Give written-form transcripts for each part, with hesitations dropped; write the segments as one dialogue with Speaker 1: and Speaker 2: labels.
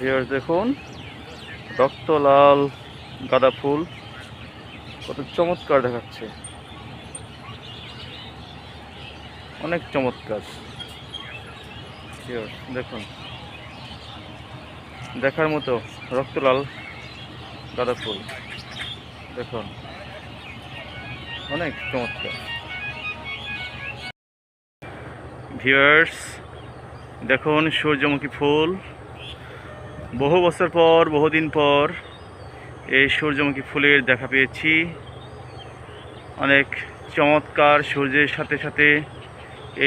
Speaker 1: Viewers দেখুন, রক্ত লাল গাঁদা ফুল কত চমৎকার দেখাচ্ছে, অনেক চমৎকার। ভিউয়ার্স দেখুন, দেখার মতো রক্ত লাল গাঁদা ফুল দেখুন, অনেক চমৎকার। ভিউয়ার্স দেখুন, সূর্যমুখী ফুল। বহু বছর পর, বহুদিন পর এই সূর্যমুখী ফুলের দেখা পেয়েছি। অনেক চমৎকার, সূর্যের সাথে সাথে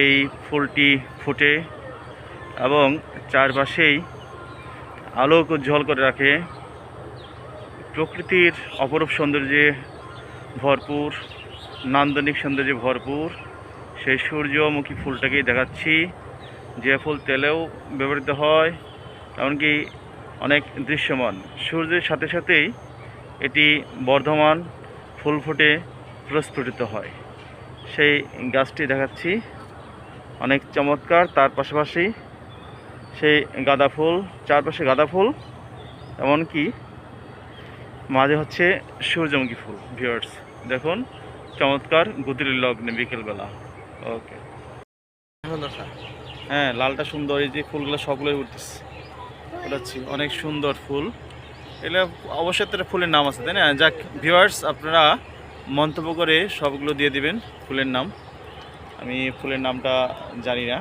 Speaker 1: এই ফুলটি ফুটে এবং চারপাশেই আলোক উজ্জ্বল করে রাখে। প্রকৃতির অপরূপ সৌন্দর্যে ভরপুর, নান্দনিক সৌন্দর্যে ভরপুর সেই সূর্যমুখী ফুলটাকেই দেখাচ্ছি, যে ফুল তেলেও ব্যবহৃত হয়, এমনকি অনেক দৃশ্যমান। সূর্যের সাথে সাথেই এটি বর্ধমান ফুল ফুটে প্রস্ফুটিত হয়। সেই গাছটি দেখাচ্ছি, অনেক চমৎকার। তার পাশাপাশি সেই গাঁদা ফুল, চারপাশে গাঁদা ফুল, এমনকি মাঝে হচ্ছে সূর্যমুখী ফুল। ভিউয়ার্স দেখুন, চমৎকার গুতির লগ্নে বিকেলবেলা। ওকে, হ্যাঁ লালটা সুন্দর, এই যে ফুলগুলো সবগুলোই উঠাচ্ছি, অনেক সুন্দর ফুল। এগুলো অবশ্যই একটা ফুলের নাম আছে, তাই না? যাক ভিউয়ার্স, আপনারা মন্তব্য করে সবগুলো দিয়ে দিবেন ফুলের নাম। আমি ফুলের নামটা জানি না,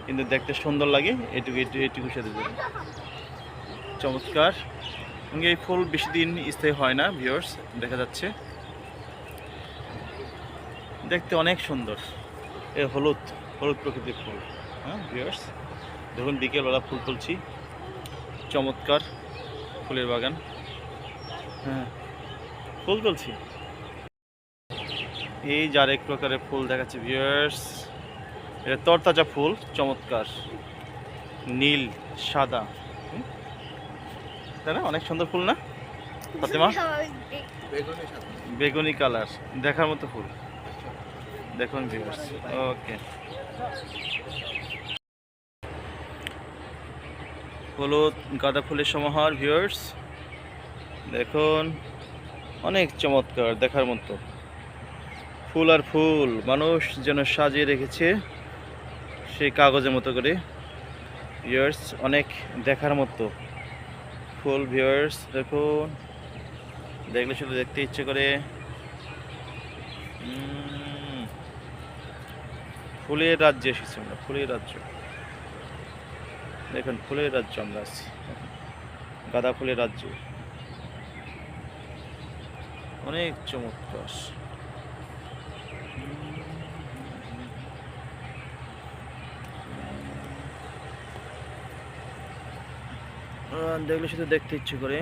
Speaker 1: কিন্তু দেখতে সুন্দর লাগে, এটুকু সাথে দেবেন। চমৎকার। এই ফুল বেশি দিন স্থায়ী হয় না ভিউয়ার্স, দেখা যাচ্ছে দেখতে অনেক সুন্দর। এ হলুদ হলুদ প্রকৃতির ফুল। হ্যাঁ ভিউয়ার্স দেখুন, বিকেলবেলা ফুল তুলছি, চমৎকার ফুলের বাগান। হ্যাঁ ফুল তুলছি, এই যার এক প্রকারের ফুল দেখাচ্ছে ভিউয়ার্স। এটা তরতাজা ফুল, চমৎকার নীল সাদা, তাই না? অনেক সুন্দর ফুল না ফাতেমা? বেগুনি কালার, দেখার মতো ফুল দেখুন ভিউয়ার্স। ওকে, হলুদ গাঁদা ফুলের সমাহার ভিউয়ার্স দেখুন, অনেক চমৎকার, দেখার মতো ফুল। আর ফুল মানুষ যেন সাজিয়ে রেখেছে সেই কাগজের মতো করে ভিউয়ার্স, অনেক দেখার মতো ফুল ভিউয়ার্স দেখুন, দেখলে শুধু দেখতে ইচ্ছে করে। ফুলের রাজ্যে এসেছি আমরা, ফুলের রাজ্য দেখুন, ফুলের রাজ্য আমরা আছি, গাঁদা ফুলের রাজ্য, অনেক চমৎকার। দেখলে শুধু দেখতে ইচ্ছে করে।